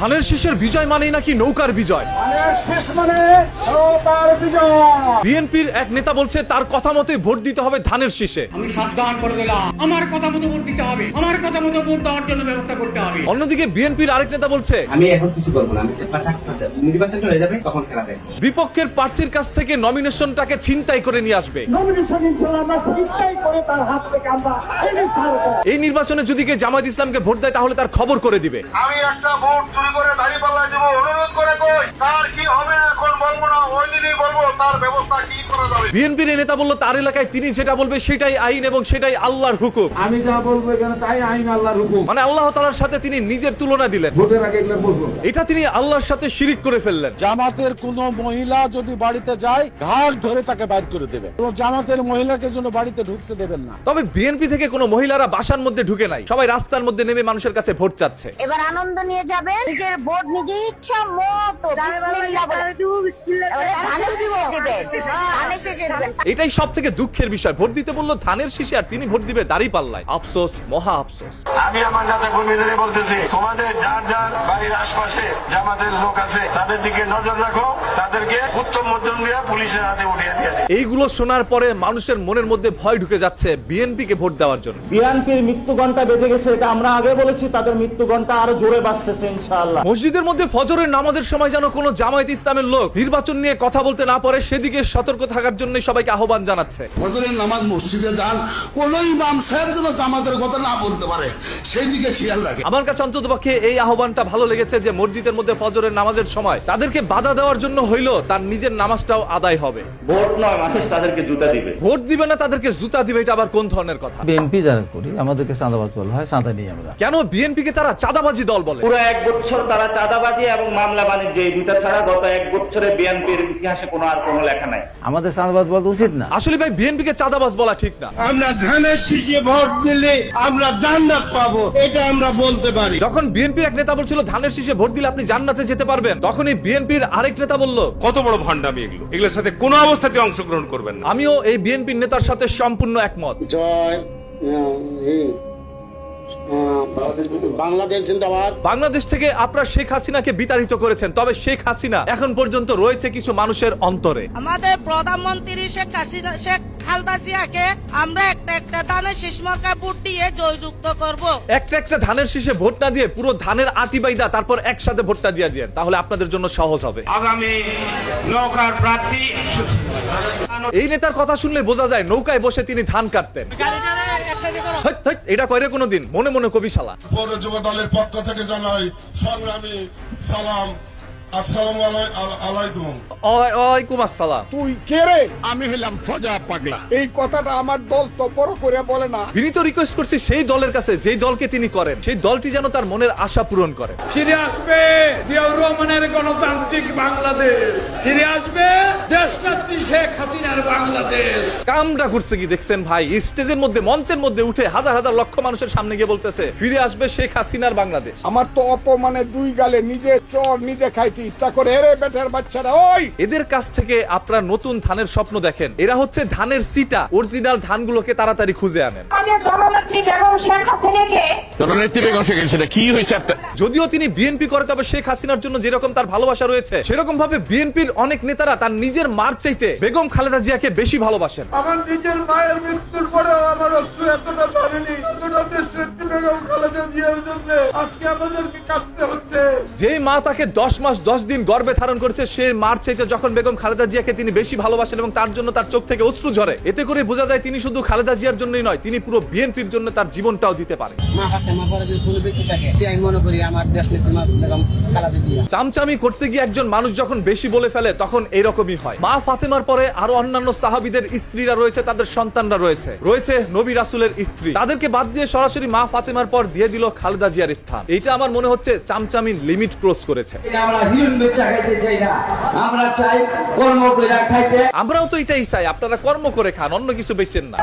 ধানের শীষের বিজয় মানেই নাকি নৌকার বিজয়। বিএনপির এক নেতা বলছে তার কথা মতোই ভোট দিতে হবে ধানের শীষে। আমি সাবধান করে দিলাম, আমার কথা মতো ভোট দিতে হবে, আমার কথা মতো ভোট দেওয়ার জন্য ব্যবস্থা করতে হবে। অন্যদিকে বিএনপির আরেক নেতা বলছে আমি এখন কিছু করবো না, আমি নির্বাচন হয়ে যাবে তখন খেলা দেখবো। বিপক্ষের প্রার্থীর কাছ থেকে নমিনেশনটাকে ছিনতাই করে নিয়ে আসবে। এই নির্বাচনে যদি কেউ জামায়াত ইসলামকে ভোট দেয় তাহলে তার খবর করে দিবে। আমি একটা ভোট চুরি করে দাঁড়িপাল্লায় দেবো, অনুরোধ করে কই তার কি হবে এখন বলবো না, ওই দিনই বলবো তার ব্যবস্থা কি করা যাবে। বিএনপির নেতা বলল তার এলাকায় তিনি যেটা বলবে সেটাই আইন এবং সেটাই আল্লাহর হুকুম। আমি যা বলবো এখানে তাই আইন, আল্লাহর হুকুম। মানে আল্লাহ তাআলার সাথে তিনি নিজের তুলনা দিলেন। ভোটের আগে এগুলো বলবো। এটা তিনি আল্লাহর সাথে শিরিক করে ফেললেন। জামাতের কোন মহিলা যদি বাড়িতে যায় ঘাট ধরে তাকে বাইর করে দেবে। জামাতের মহিলাকে জন্য বাড়িতে ঢুকতে দেবেন না। তবে বিএনপি থেকে কোনো মহিলারা বাসার মধ্যে ঢুকে নাই, সবাই রাস্তার মধ্যে নেমে মানুষের কাছে ভোট চাচ্ছে। এবার আনন্দ নিয়ে যাবেন, নিজের ভোট নিজে ইচ্ছা মতো বিসমিল্লাহ বলে ধানের শীষে দিবেন, ধানের শীষে দিবেন। এটাই সব থেকে দুঃখের বিষয়, ভোট দিতে বললো ধানের শীষে আর তিনি ভোট দিবে দাঁড়িপাল্লায়। আফসোস, মহা আফসোস। আমি আমার নেতা কর্মীদের বলতেছি, তোমাদের যার যার বাড়ির আশপাশে জামাতের লোক আছে তাদের দিকে নজর রাখো, তাদেরকে উত্তম মধ্যম দিয়ে পুলিশের হাতে উঠিয়ে দিয়ে। এইগুলো শোনার পরে মানুষের মনের মধ্যে ভয় ঢুকে যাচ্ছে বিএনপিকে ভোট দেওয়ার জন্য। বিএনপির মৃত্যু ঘন্টা বেজে গেছে, এটা আমরা আগে বলেছি, তাদের মৃত্যু ঘন্টা আরো জোরে বাজতেছে ইনশাআল্লাহ। মসজিদের মধ্যে ফজরের নামাজের সময় যেন কোনো জামায়াত ইসলামের লোক নির্বাচন নিয়ে কথা বলতে না পারে সেদিকে সতর্ক থাকার জন্য সবাইকে আহ্বান জানাচ্ছে। ফজরের নামাজ মসজিদে যান, কোন ইমাম সাহেব যেন জামাতের কথা না বলতে পারে সেই দিকে খেয়াল রাখে। আমার কাছে অন্ততপক্ষে এই আহ্বানটা ভালো লেগেছে যে মসজিদের মধ্যে ফজরের নামাজের সময় তাদেরকে বাধা দেওয়ার জন্য হইলো তার নিজের নামাজটাও আদায় হবে। ভোট নয়, মানুষ তাদেরকে জুতা দিবে। ভোট দিবে না তাদেরকে জুতা দিবে, এটা আবার কোন ধরনের কথা? বিএনপি যারা করি আমাদেরকে চাঁদাবাজ বলা হয়, চাঁদা নিয়ে আমরা। কেন বিএনপি কে তারা চাঁদাবাজি দল বলে? পুরো এক বছর তারা চাঁদাবাজি এবং মামলা বাণিজ্য এই দুটা ছাড়া গত এক বছরে বিএনপির ইতিহাসে কোনো আর কোনো লেখা নাই। আমাদের চাঁদাবাজ বলা উচিত না। আসলে ভাই বিএনপি কে চাঁদাবাজ বলা ঠিক না। আমরা ধানের শীষে ভোট দিলে আমরা জান্নাত পাবো, এটা আমরা বলতে পারি। যখন বিএনপির এক নেতা বলছিল ধানের শীষে ভোট দিলে আপনি জান্নাতে যেতে পারবেন, তখনই বিএনপির আরেক নেতা বলল কত বড় ভণ্ডামি এগুলো, এগুলোর সাথে কোনো অবস্থাতে অংশগ্রহণ করবেন না। আমিও এই বিএনপির নেতার সাথে সম্পূর্ণ একমত। জয় বাংলাদেশ জিন্দাবাদ। বাংলাদেশ থেকে আপনারা শেখ হাসিনাকে বিতাড়িত করেছেন, তবে শেখ হাসিনা এখন পর্যন্ত রয়েছে কিছু মানুষের অন্তরে। আমাদের প্রধানমন্ত্রী শেখ খালেদা জিয়াকে আমরা একটা ধানের শীষ মার্কায় ভোট দিয়ে জয়যুক্ত করব। একটা ধানের শীষে ভোট না দিয়ে পুরো ধানের আটি বাইদা তারপর একসাথে ভোটটা দিয়ে দিয়েন, তাহলে আপনাদের জন্য সহজ হবে। আগামী নৌকার প্রার্থী এই নেতার কথা শুনলে বোঝা যায় নৌকায় বসে তিনি ধান কাটতেন। এটা কয়রে কোনোদিন মনে মনে কবিশালা। পৌর যুব দলের পক্ষ থেকে জানাই সংগ্রামী সালাম, আসসালামু আলাইকুম। ওয়ালাইকুম আসসালাম। তুই কে রে? আমি হলাম ফজা পাগলা। এই কথাটা আমার দল তো বড় করে বলে না। বিনীত রিকোয়েস্ট করছি সেই দলের কাছে যেই দলকে তিনি করেন, সেই দলটি যেন তার মনের আশা পূরণ করে। ফিরে আসবে জিয়াউর রহমানের গণতান্ত্রিক বাংলাদেশ, ফিরে আসবে দেশনেত্রী শেখ হাসিনার বাংলাদেশ। কামটা করছে কি দেখছেন ভাই? স্টেজের মধ্যে, মঞ্চের মধ্যে উঠে হাজার হাজার লক্ষ মানুষের সামনে গিয়ে বলতেছে ফিরে আসবে শেখ হাসিনার বাংলাদেশ। আমার তো অপমানে দুই গালে নিজে চর নিজে খাইতে ইচ্ছা করে। রে বেটার বাচ্চারা, ওই এদের কাছ থেকে আপনারা নতুন ধানের স্বপ্ন দেখেন। এরা হচ্ছে ধানের সিটা, অরিজিনাল ধানগুলোকে তাড়াতাড়ি খুঁজে আনেন। যদিও তিনি বিএনপি করে, তবে শেখ হাসিনার জন্য যেরকম তার ভালোবাসা রয়েছে সেরকম ভাবে বিএনপির অনেক নেতারা তার নিজের মার চাইতে বেগম খালেদা জিয়াকে বেশি ভালোবাসেন। আমার নিজের মায়ের মৃত্যুর পরেও আমার অশ্রু এতটা ঝরেনি যতটা দেশনেত্রী বেগম খালেদা জিয়ার জন্য আজকে আমাদেরকে কাঁদতে হচ্ছে। যেই মা তাকে 10 মাস 10 দিন গর্ভে ধারণ করেছে, সে মার চাইতে যখন বেগম খালেদা জিয়াকে তিনি বেশি ভালোবাসেন এবং তার জন্য তার চোখ থেকে অশ্রু ঝরে, এতে করে বোঝা যায় তিনি শুধু খালেদা জিয়ার জন্যই নয়, তিনি পুরো বিএনপির জন্য তার জীবনটাও দিতে পারে। চামচামি করতে গিয়ে একজন মানুষ যখন বেশি বলে ফেলে তখন এইরকমই হয়। মা ফাতেমার পরে আরো অন্যান্য সাহাবীদের স্ত্রীরা রয়েছে, তাদের সন্তানরা রয়েছে নবী রাসূলের স্ত্রী, তাদেরকে বাদ দিয়ে সরাসরি মা ফাতেমার পর দিয়ে দিল খালেদা জিয়ার স্থান। এইটা আমার মনে হচ্ছে চামচামির লিমিট ক্রস করেছে। আমরাও তো এটাই চাই, আপনারা কর্ম করে খান, অন্য কিছু বেচেন না।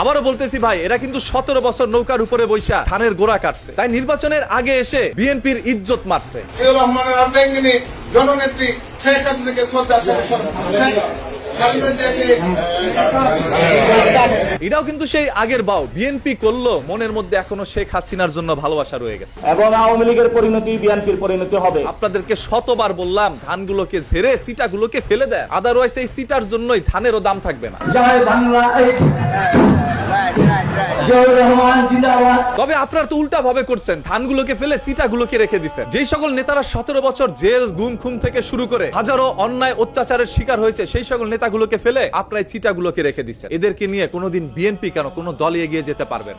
আবারও বলতেছি ভাই, এরা কিন্তু 17 বছর নৌকার উপরে বৈশা ধানের গোড়া কাটছে, তাই নির্বাচনের আগে এসে বিএনপির ইজ্জত মারছে। রহমানের জননেত্রী শেখ হাসিনাকে শ্রদ্ধা এটাও কিন্তু সেই আগের বাও বিএনপি করলো, মনের মধ্যে এখনো শেখ হাসিনার জন্য ভালোবাসা রয়ে গেছে এবং আওয়ামী লীগের পরিণতি বিএনপির পরিণতি হবে। আপনাদেরকে শতবার বললাম ধানগুলোকে ঝেড়ে সিটাগুলোকে ফেলে দেয়, আদারওয়াইজ এই সিটার জন্যই ধানেরও দাম থাকবে না। তবে আপনারা তো উল্টা ভাবে করছেন, ধানগুলোকে ফেলে সিটাগুলোকে রেখে দিচ্ছেন। যেই সকল নেতারা 17 বছর জেল গুম খুম থেকে শুরু করে হাজারো অন্যায় অত্যাচারের শিকার হয়েছে, সেই সকল নেতাগুলোকে ফেলে আপনারা এই সিটাগুলোকে রেখে দিচ্ছেন। এদেরকে নিয়ে কোনোদিন বিএনপি কেন কোনো দল এগিয়ে যেতে পারবে না।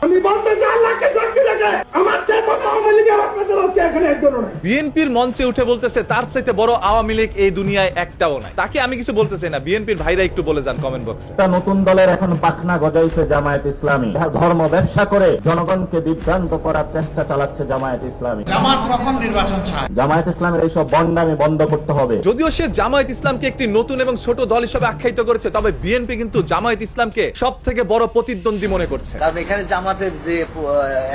বিএনপির মঞ্চে উঠে বলতেছে তার চাইতে বড় আওয়ামী লীগ এই দুনিয়ায় একটাও নাই। তাকে আমি কিছু বলতেছি না, বিএনপির ভাইরা একটু বলে যান কমেন্ট বক্সে। নতুন দলের এখন পাখনা গজাইছে জামায়াত ইসলামী, ধর্ম ব্যবসা করে জনগণকে বিভ্রান্ত করার চেষ্টা চালাচ্ছে জামায়াত ইসলামী। জামাত কখন নির্বাচন চায়? জামায়াত ইসলামের এইসব বন্ডামি বন্ধ করতে হবে। যদিও সে জামায়াত ইসলামকে একটি নতুন এবং ছোট দল হিসেবে আখ্যায়িত করেছে, তবে বিএনপি কিন্তু জামায়াত ইসলামকে সব থেকে বড় প্রতিদ্বন্দ্বী মনে করছে। কারণ এখানে জামাতের যে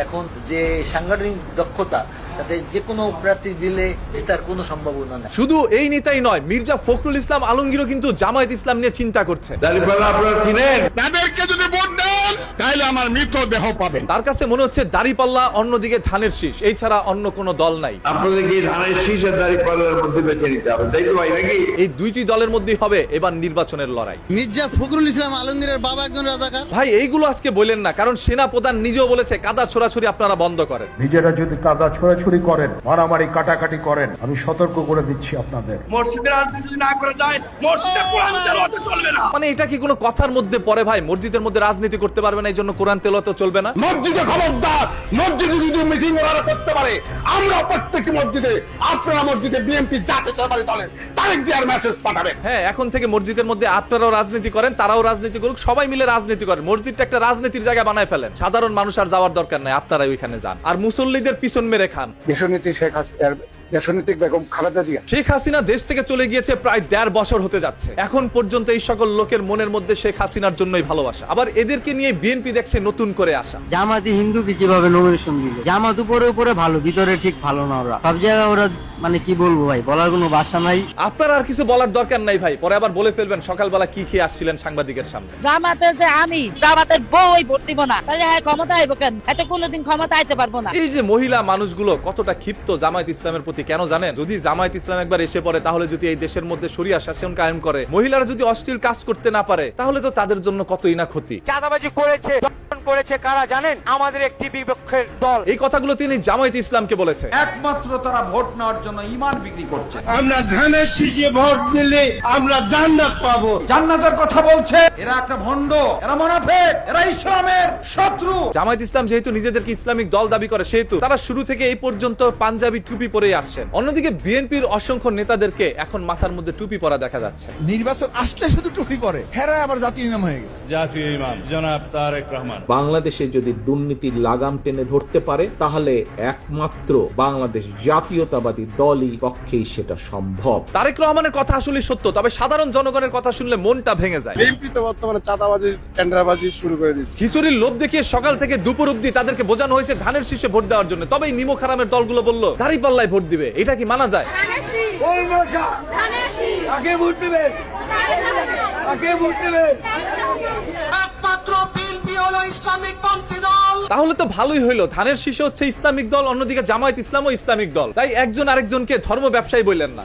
এখন যে সাংগঠনিক দক্ষতা, তাতে যে কোনো প্রার্থী দিলে জেতার কোনো সম্ভাবনা নেই। শুধু এই নেতাই নয়, মির্জা ফখরুল ইসলাম আলমগীরও কিন্তু জামায়াত ইসলাম নিয়ে চিন্তা করছে। তাদেরকে যদি ভোট দেন তাহলে আমার মৃতদেহ পাবেন। তার কাছে মনে হচ্ছে দাড়িপাল্লা, অন্যদিকে ধানের শীষ, এই ছাড়া অন্য কোনো দল নাই। আপনাদেরকে ধানের শীষ আর দাঁড়িপাল্লার মধ্যে বেছে নিতে হবে, তাই তো ভাই নাকি? এই দুইটি দলের মধ্যেই হবে এবার নির্বাচনের লড়াই। মির্জা ফখরুল ইসলাম আলমগীরের বাবা একজন রাজাকার। ভাই এইগুলো আজকে বলেন না, কারণ সেনা প্রধান নিজেও বলেছে কাদা ছোড়াছুড়ি আপনারা বন্ধ করেন। নিজেরা যদি কাদা ছোড়াছুড়ি করেন, মারামারি কাটাকাটি করেন, আমি সতর্ক করে দিচ্ছি আপনাদের। মানে এটা কি কোনো কথার মধ্যে পড়ে ভাই? মসজিদের মধ্যে রাজনীতি করতে পারবে না, এই জন্য কোরআন তেলাওয়াত চলবে না? মসজিদে খবরদার, মসজিদে যদি মিটিং ওরা করতে পারে, আমরা প্রত্যেকটি মসজিদে, আপনারা মসজিদে বিএনপি জাতীয়তাবাদী দলের তারেক জিয়ার মেসেজ পাঠাবেন। হ্যাঁ, এখন থেকে মসজিদের মধ্যে আপনারাও রাজনীতি করেন, তারাও রাজনীতি করুক, সবাই মিলে রাজনীতি করেন। মসজিদটা একটা রাজনীতির জায়গা বানায় ফেলেন। সাধারণ মানুষ আর যাওয়ার দরকার নাই, আপনারাই ওইখানে যান আর মুসল্লিদের পিছন মেরে খান। শেখ হাসিনা দেশ থেকে চলে গিয়েছে প্রায় 1.5 বছর হতে যাচ্ছে। এখন পর্যন্ত এই সকল লোকের মনের মধ্যে শেখ হাসিনার জন্যই ভালোবাসা। আবার এদেরকে নিয়ে বিএনপি দেখছে নতুন করে আসা। জামাতি হিন্দুকে কিভাবে নমিনেশন দিল? জামাত উপরে উপরে ভালো, ভিতরে ঠিক ভালো না। ওরা সব জায়গায় ওরা মানে কি বলবো ভাই, বলার কোনো ভাষা নাই। আপনার আর কিছু বলার দরকার নাই ভাই, পরে আবার বলে ফেলবেন সকালবেলা কি খেয়ে আসছিলেন সাংবাদিকের সামনে। জামাতের যে আমি জামাতের বই ভোট দিব না, তাহলে হ্যাঁ ক্ষমতা আইব কেন? এত কোনোদিন ক্ষমতা আইতে পারবো না। এই যে মহিলা মানুষগুলো কতটা ক্ষিপ্ত জামায়াত ইসলামের প্রতি, কেন জানেন? যদি জামায়াত ইসলাম একবার এসে পড়ে, তাহলে যদি এই দেশের মধ্যে শরিয়া শাসন কায়েম করে, মহিলারা যদি অশ্লীল কাজ করতে না পারে, তাহলে তো তাদের জন্য কতই না ক্ষতি। চাঁদাবাজি করেছে কারা জানেন? আমাদের একটি বিপক্ষের দল। এই কথাগুলো তিনি জামায়াত ইসলামকে বলেছে। একমাত্র তারা ভোট নেওয়ার জন্য ঈমান বিক্রি করছে। আমরা ধানের শীষে ভোট দিলে আমরা জান্নাত পাবো। জান্নাতের কথা বলছে, এরা একটা ভণ্ড, এরা মুনাফিক, এরা ইসলামের শত্রু। জামায়াত ইসলাম যেহেতু নিজেদেরকে ইসলামিক দল দাবি করে, সেহেতু তারা শুরু থেকে এই পর্যন্ত পাঞ্জাবি টুপি পরেই আসছেন। অন্যদিকে বিএনপির অসংখ্য নেতাদেরকে এখন মাথার মধ্যে টুপি পরা দেখা যাচ্ছে। নির্বাচন আসলে শুধু টুপি পরে, হেরা আবার জাতীয় ইমাম হয়ে গেছে। জাতীয় ইমাম জনাব তারেক রহমান। বাংলাদেশে যদি দুর্নীতির লাগাম টেনে ধরতে পারে, তাহলে একমাত্র বাংলাদেশ জাতীয়তাবাদী দলই পক্ষেই সেটা সম্ভব। তারেক রহমানের কথা আসলে সত্য, তবে সাধারণ জনগণের কথা শুনলে মনটা ভেঙে যায়। বিএনপি তো বর্তমানে চাঁদাবাজি, টেন্ডারবাজি শুরু করে দিচ্ছে। খিচুড়ির লোভ দেখিয়ে সকাল থেকে দুপুর অব্দি তাদেরকে বোঝানো হয়েছে ধানের শীষে ভোট দেওয়ার জন্য, তবে এই নিমক হারামের দলগুলো বলল দাঁড়িপাল্লায় ভোট দিবে। এটা কি মানা যায়? আগে ভোট দিবেন, আগে ভোট দিবেন। তাহলে তো ভালোই হইলো, ধানের শীষে হচ্ছে ইসলামিক দল, অন্যদিকে জামায়াত ইসলামও ইসলামিক দল। তাই একজন আরেকজনকে ধর্ম ব্যবসায়ী বললেন না।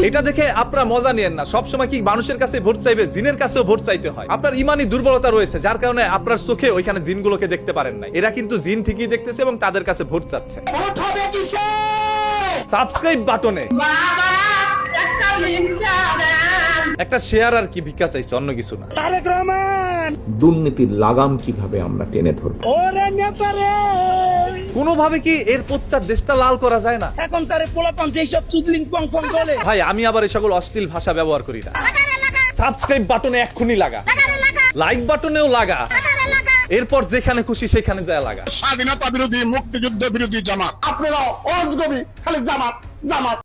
এটা দেখে আপনারা মজা নিয়েন না। সবসময় কি মানুষের কাছে ভোট চাইবে? জিনের কাছেও ভোট চাইতে হয়। আপনার ইমানি দুর্বলতা রয়েছে, যার কারণে আপনার চোখে ওইখানে জিনগুলোকে দেখতে পারেন না। এরা কিন্তু জিন ঠিকই দেখতেছে এবং তাদের কাছে ভোট চাচ্ছে। সাবস্ক্রাইব বাটনে একটা শেয়ার আর কি ভিক্ষা চাইছে, অন্য কিছু না। তারেক রহমান, দুর্নীতির লাগাম কিভাবে আমরা টেনে ধরব? ওরে নেতারে, কোনোভাবে কি এর পশ্চাৎ দেশটা লাল করা যায় না? এখন তারে পোলাপান যেই সব চুদলিং পং পং বলে। ভাই আমি আবার এই সকল অশ্লীল ভাষা ব্যবহার করি না। সাবস্ক্রাইব বাটনে এক্ষুনি লাগা, লাইক বাটনেও লাগা, এরপর যেখানে খুশি সেখানে যায় লাগা। স্বাধীনতা বিরোধী, মুক্তিযুদ্ধ বিরোধী জামাত, আপনারা অজগবি খালি জামাত জামাত।